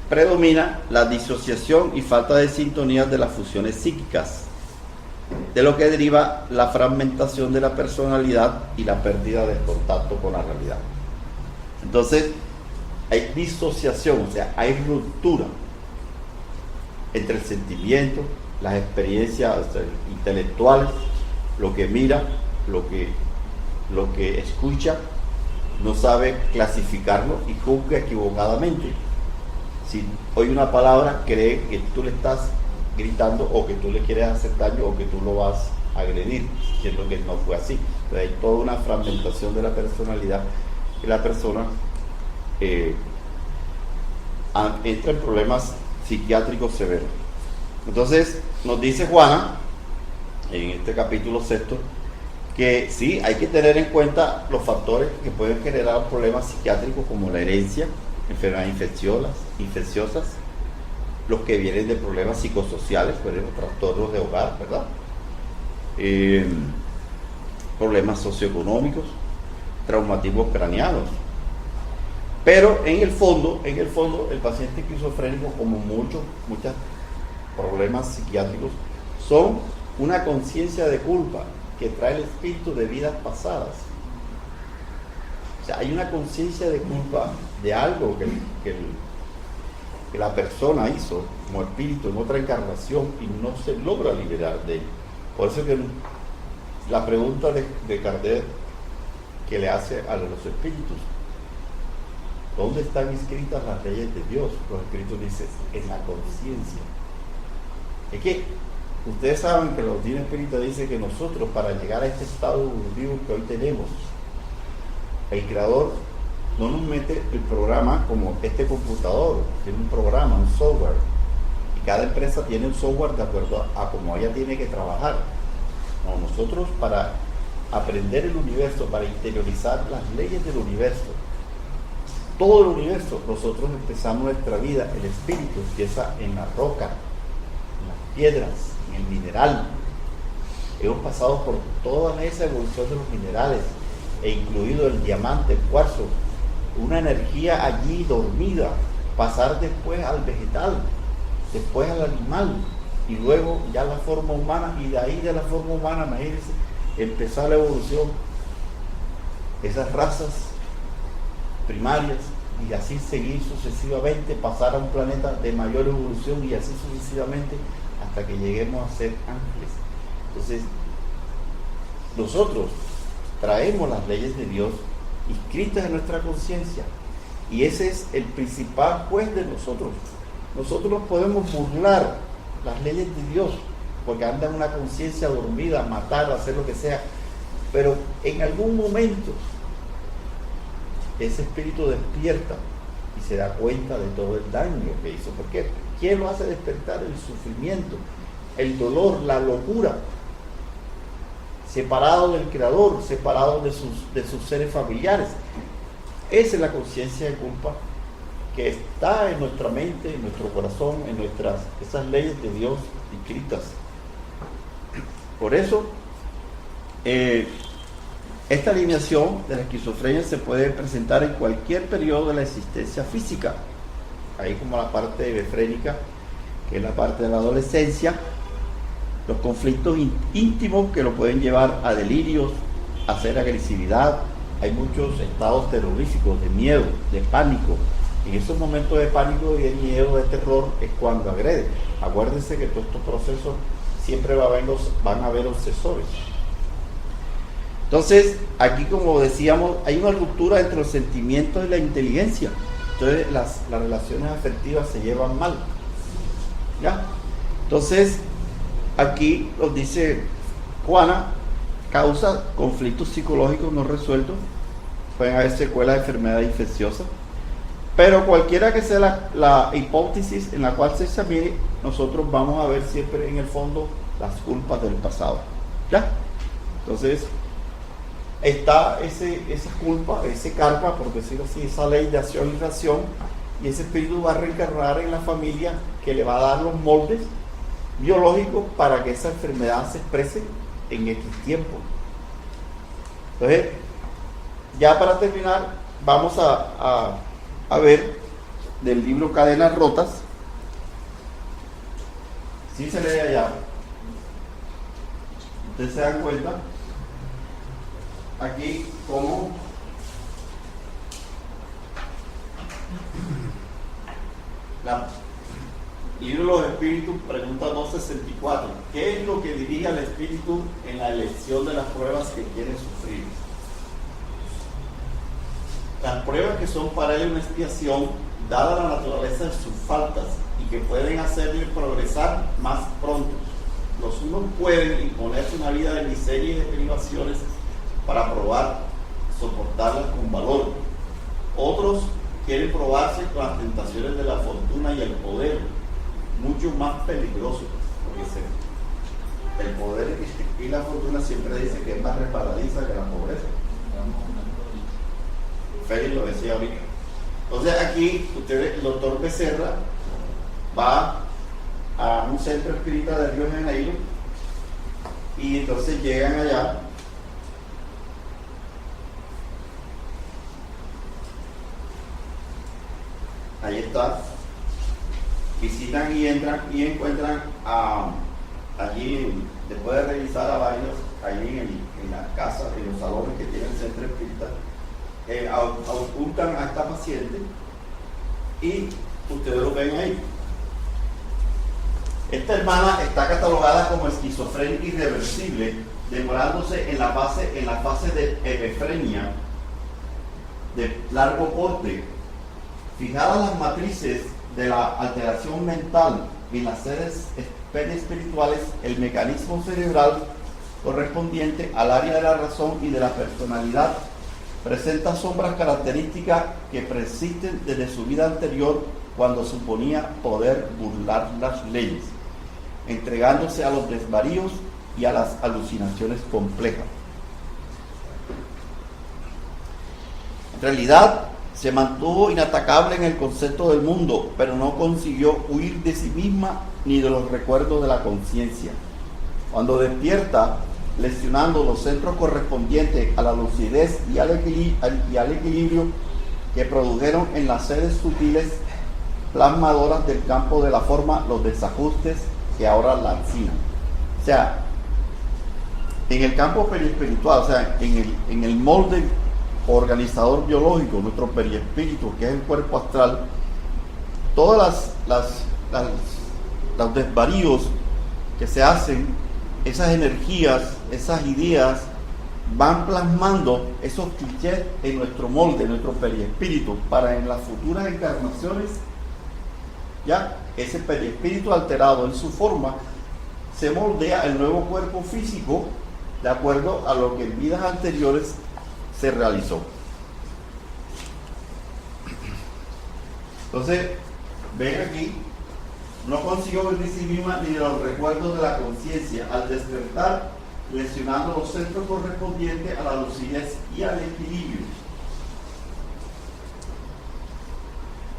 predomina la disociación y falta de sintonía de las funciones psíquicas, de lo que deriva la fragmentación de la personalidad y la pérdida del contacto con la realidad. Entonces hay disociación, o sea, hay ruptura entre el sentimiento, las experiencias intelectuales, lo que mira, lo que escucha, no sabe clasificarlo y juzga equivocadamente. Si oye una palabra, cree que tú le estás gritando o que tú le quieres hacer daño o que tú lo vas a agredir, siendo que no fue así. Entonces hay toda una fragmentación de la personalidad y la persona entra en problemas psiquiátricos severos. Entonces nos dice Juana en este capítulo 6 que sí, hay que tener en cuenta los factores que pueden generar problemas psiquiátricos, como la herencia, enfermedades infecciosas, los que vienen de problemas psicosociales, por ejemplo, trastornos de hogar, ¿verdad? Problemas socioeconómicos, traumatismos craneanos. Pero en el fondo, el paciente esquizofrénico, como muchos problemas psiquiátricos, son una conciencia de culpa que trae el espíritu de vidas pasadas. O sea, hay una conciencia de culpa de algo que la persona hizo como espíritu en otra encarnación y no se logra liberar de él. Por eso que la pregunta de Kardec que le hace a los espíritus: ¿dónde están escritas las leyes de Dios? Los espíritus dicen: en la conciencia. Es que ustedes saben que los divinos espíritus dicen que nosotros, para llegar a este estado evolutivo que hoy tenemos, el Creador no nos mete el programa como este computador, tiene un programa, un software, y cada empresa tiene un software de acuerdo a cómo ella tiene que trabajar. No, nosotros, para aprender el universo, para interiorizar las leyes del universo, todo el universo, nosotros empezamos nuestra vida, el espíritu empieza en la roca, en las piedras, en el mineral. Hemos pasado por toda esa evolución de los minerales, e incluido el diamante, el cuarzo, una energía allí dormida, pasar después al vegetal, después al animal, y luego ya la forma humana, y de ahí de la forma humana, imagínense, empezar la evolución, esas razas primarias, y así seguir sucesivamente, pasar a un planeta de mayor evolución, y así sucesivamente, hasta que lleguemos a ser ángeles. Entonces, nosotros traemos las leyes de Dios inscritas en nuestra conciencia, y ese es el principal juez de nosotros. Nosotros podemos burlar las leyes de Dios porque anda en una conciencia dormida, matar, hacer lo que sea, pero en algún momento ese espíritu despierta y se da cuenta de todo el daño que hizo. ¿Por qué? ¿Quién lo hace despertar? El sufrimiento, el dolor, la locura, separado del Creador, separado de sus seres familiares. Esa es la conciencia de culpa que está en nuestra mente, en nuestro corazón, en esas leyes de Dios escritas. Por eso, esta alineación de la esquizofrenia se puede presentar en cualquier periodo de la existencia física, ahí como la parte befrénica, que es la parte de la adolescencia, los conflictos íntimos que lo pueden llevar a delirios, a hacer agresividad. Hay muchos estados terroríficos, de miedo, de pánico. En esos momentos de pánico y de miedo, de terror, es cuando agrede. Acuérdense que todos estos procesos siempre van a haber obsesores. Entonces, aquí, como decíamos, hay una ruptura entre los sentimientos y la inteligencia. Entonces, las relaciones afectivas se llevan mal, ¿ya? Entonces, aquí nos dice Juana, causa conflictos psicológicos no resueltos, pueden haber secuelas de enfermedades infecciosas, Pero cualquiera que sea la hipótesis en la cual se examine, nosotros vamos a ver siempre en el fondo las culpas del pasado. ¿Ya? Entonces, está esa culpa, ese karma, por decirlo así, esa ley de acción y reacción, y ese espíritu va a reencarnar en la familia que le va a dar los moldes biológicos para que esa enfermedad se exprese en X tiempo. Entonces, ya para terminar, vamos a ver del libro Cadenas Rotas. Si se lee allá, ustedes se dan cuenta aquí como libro de los espíritus, pregunta 264. ¿Qué es lo que dirige al espíritu en la elección de las pruebas que quiere sufrir? Las pruebas que son para él una expiación, dada la naturaleza de sus faltas y que pueden hacerle progresar más pronto. Los unos pueden imponerse una vida de miseria y de privaciones para probar, soportarlas con valor. Otros quieren probarse con las tentaciones de la fortuna y el poder, mucho más peligrosos, porque el poder y la fortuna siempre dice que es más resbaladiza que la pobreza. Félix lo decía ahorita. Entonces aquí el doctor Becerra va a un centro espírita de Río de Janeiro y entonces llegan allá. Ahí está. Visitan y entran y encuentran allí, después de revisar a varios, allí en la casa, en los salones que tiene el centro espírita, auscultan a esta paciente y ustedes lo ven ahí. Esta hermana está catalogada como esquizofrénica irreversible, demorándose en la fase de hebefrenia de largo porte. Fijadas las matrices de la alteración mental en las sedes espirituales, el mecanismo cerebral correspondiente al área de la razón y de la personalidad presenta sombras características que persisten desde su vida anterior, cuando suponía poder burlar las leyes, entregándose a los desvaríos y a las alucinaciones complejas. En realidad, se mantuvo inatacable en el concepto del mundo, pero no consiguió huir de sí misma ni de los recuerdos de la conciencia. Cuando despierta, lesionando los centros correspondientes a la lucidez y al equilibrio que produjeron en las sedes sutiles plasmadoras del campo de la forma los desajustes que ahora la encinan. O sea, en el campo periespiritual, o sea, en el molde organizador biológico, nuestro periespíritu, que es el cuerpo astral, todas los desvaríos que se hacen, esas energías, esas ideas, van plasmando esos clichés en nuestro molde, en nuestro periespíritu, para en las futuras encarnaciones, ya ese periespíritu alterado en su forma se moldea el nuevo cuerpo físico de acuerdo a lo que en vidas anteriores se realizó. Entonces, ven aquí, no consiguió ver de sí misma ni de los recuerdos de la conciencia al despertar, lesionando los centros correspondientes a la lucidez y al equilibrio.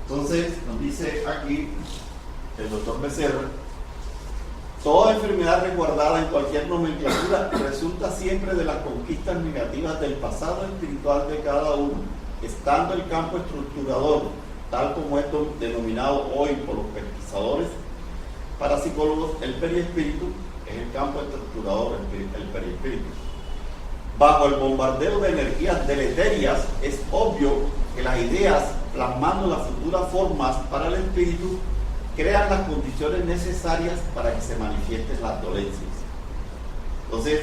Entonces, nos dice aquí el doctor Becerra: toda enfermedad resguardada en cualquier nomenclatura resulta siempre de las conquistas negativas del pasado espiritual de cada uno, estando el campo estructurador, tal como es denominado hoy por los pesquisadores parapsicólogos, el periespíritu es el campo estructurador, el periespíritu. Bajo el bombardeo de energías deleterias, es obvio que las ideas, plasmando las futuras formas para el espíritu, crean las condiciones necesarias para que se manifiesten las dolencias. Entonces,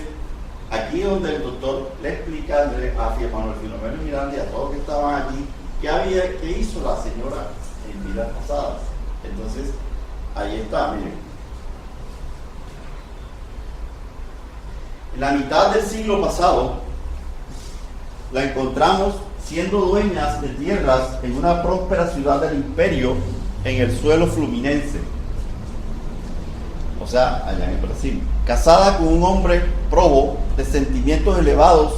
aquí es donde el doctor le explica a Manuel Filomeno Miranda y a todos que estaban allí qué hizo la señora en vidas pasadas. Entonces, ahí está, miren. En la mitad del siglo pasado la encontramos siendo dueñas de tierras en una próspera ciudad del imperio en el suelo fluminense, o sea, allá en el Brasil. Casada con un hombre probo de sentimientos elevados,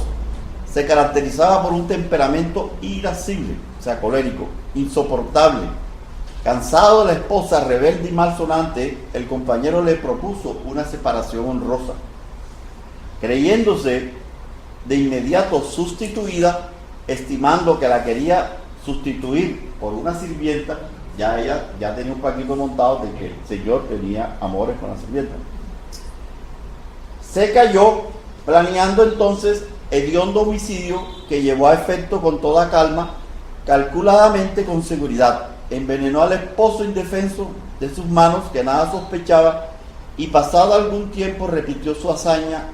se caracterizaba por un temperamento irascible, o sea, colérico, insoportable. Cansado de la esposa rebelde y malsonante, el compañero le propuso una separación honrosa. Creyéndose de inmediato sustituida, estimando que la quería sustituir por una sirvienta, ella tenía un paquito montado de que el señor tenía amores con la sirvienta. Se cayó, planeando entonces hediondo homicidio que llevó a efecto con toda calma, calculadamente con seguridad. Envenenó al esposo indefenso de sus manos, que nada sospechaba, y pasado algún tiempo repitió su hazaña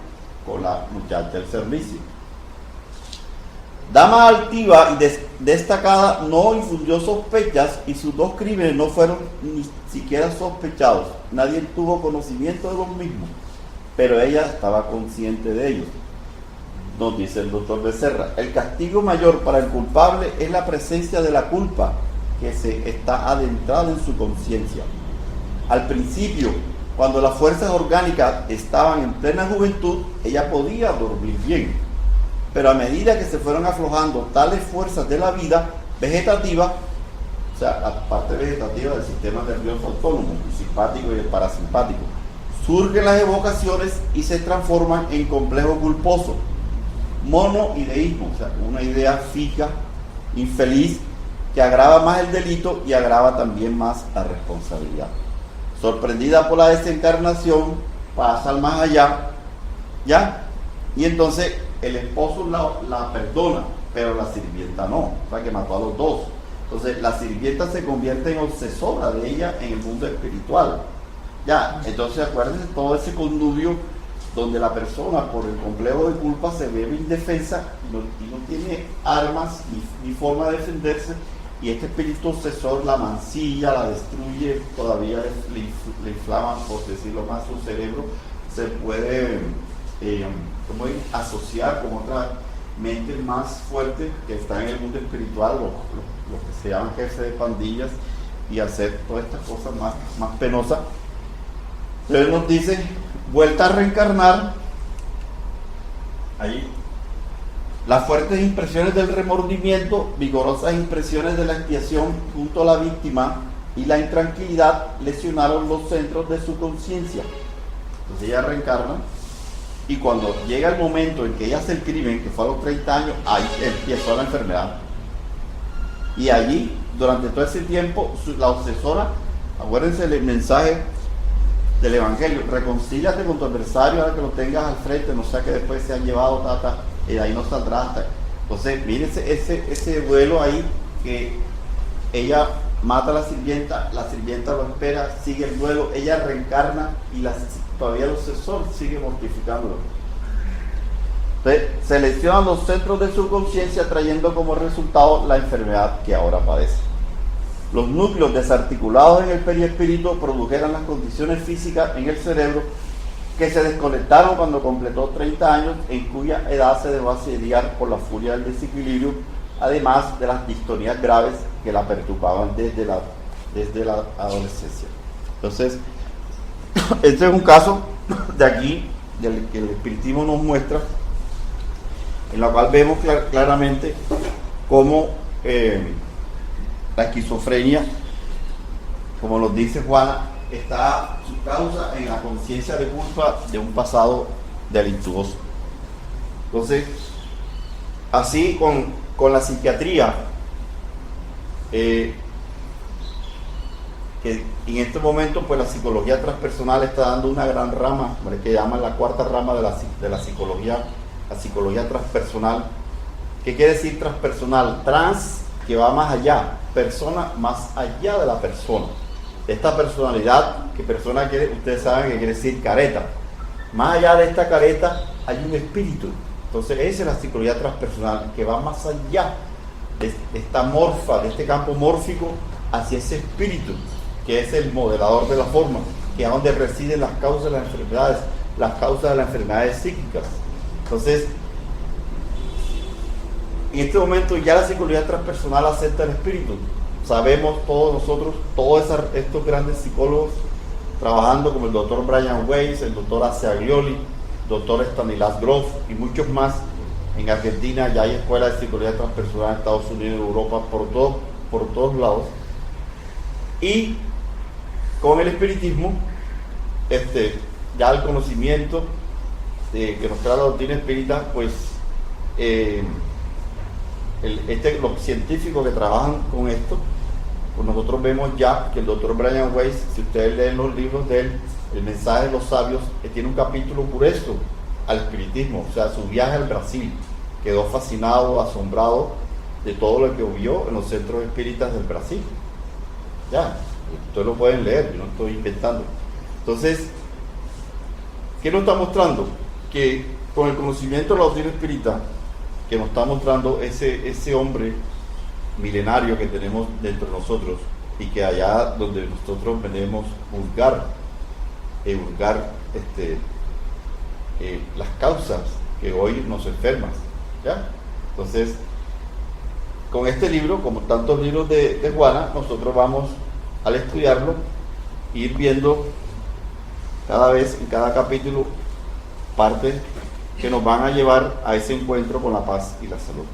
con la muchacha del servicio. Dama altiva y destacada, no infundió sospechas y sus dos crímenes no fueron ni siquiera sospechados. Nadie tuvo conocimiento de los mismos, pero ella estaba consciente de ellos. Nos dice el doctor Becerra: el castigo mayor para el culpable es la presencia de la culpa que se está adentrada en su conciencia. Al principio, cuando las fuerzas orgánicas estaban en plena juventud, ella podía dormir bien, pero a medida que se fueron aflojando tales fuerzas de la vida vegetativa, o sea, la parte vegetativa del sistema nervioso autónomo, el simpático y el parasimpático, surgen las evocaciones y se transforman en complejo culposo, monoideísmo, o sea, una idea fija, infeliz, que agrava más el delito y agrava también más la responsabilidad. Sorprendida por la desencarnación, pasa al más allá, ¿ya? Y entonces el esposo la perdona, pero la sirvienta no, o sea, que mató a los dos. Entonces la sirvienta se convierte en obsesora de ella en el mundo espiritual, ¿ya? Entonces acuérdense todo ese connubio donde la persona por el complejo de culpa se ve indefensa y no tiene armas ni forma de defenderse, y este espíritu obsesor la mancilla, la destruye, todavía le inflama, por decirlo más, su cerebro. Se puede asociar con otras mentes más fuertes que están en el mundo espiritual, los que se llaman jefes de pandillas, y hacer todas estas cosas más penosas. Entonces nos dice: vuelta a reencarnar. Ahí las fuertes impresiones del remordimiento, vigorosas impresiones de la expiación junto a la víctima y la intranquilidad lesionaron los centros de su conciencia. Entonces ella reencarna, y cuando llega el momento en que ella hace el crimen, que fue a los 30 años, ahí empezó la enfermedad. Y allí, durante todo ese tiempo, la obsesora, acuérdense el mensaje del Evangelio: reconcíliate con tu adversario ahora que lo tengas al frente, no sea que después se han llevado y de ahí no saldrá hasta. Entonces, mírense ese duelo ahí, que ella mata a la sirvienta lo espera, sigue el duelo, ella reencarna y todavía el obsesor sigue mortificándolo. Entonces, seleccionan los centros de su conciencia, trayendo como resultado la enfermedad que ahora padece. Los núcleos desarticulados en el perispíritu produjeron las condiciones físicas en el cerebro que se desconectaron cuando completó 30 años, en cuya edad se dejó asediar por la furia del desequilibrio, además de las distonías graves que la perturbaban desde la adolescencia. Entonces, este es un caso de aquí, del que el espiritismo nos muestra, en la cual vemos claramente cómo la esquizofrenia, como nos dice Juana, está su causa en la conciencia de culpa de un pasado delictuoso. Entonces, así con la psiquiatría, que en este momento pues la psicología transpersonal está dando una gran rama, que llaman la cuarta rama de la psicología, la psicología transpersonal. ¿Qué quiere decir transpersonal? Trans, que va más allá, persona más allá de la persona. Esta personalidad, que persona quiere, ustedes saben que quiere decir careta. Más allá de esta careta hay un espíritu. Entonces esa es la psicología transpersonal, que va más allá de esta morfa, de este campo mórfico, hacia ese espíritu, que es el modelador de la forma, que es donde residen las causas de las enfermedades, las causas de las enfermedades psíquicas. Entonces, en este momento ya la psicología transpersonal acepta el espíritu. Sabemos todos nosotros, estos grandes psicólogos trabajando como el doctor Brian Weiss, el doctor Acciaglioli, el doctor Stanislas Grof y muchos más. En Argentina ya hay escuelas de psicología transpersonal, en Estados Unidos, en Europa, por todos lados. Y con el espiritismo, ya el conocimiento que nos trae la doctrina espírita, pues los científicos que trabajan con esto, pues nosotros vemos ya que el doctor Brian Weiss, si ustedes leen los libros de él, el mensaje de los sabios, tiene un capítulo por eso, al espiritismo, o sea, su viaje al Brasil, quedó fascinado, asombrado de todo lo que vio en los centros espíritas del Brasil. Ya, ustedes lo pueden leer, yo no estoy inventando. Entonces, ¿qué nos está mostrando? Que con el conocimiento de la doctrina espírita, que nos está mostrando ese hombre milenario que tenemos dentro de nosotros, y que allá donde nosotros venimos hurgar las causas que hoy nos enferman, ¿ya? Entonces, con este libro, como tantos libros de Juana, nosotros vamos al estudiarlo, ir viendo cada vez, en cada capítulo, partes que nos van a llevar a ese encuentro con la paz y la salud.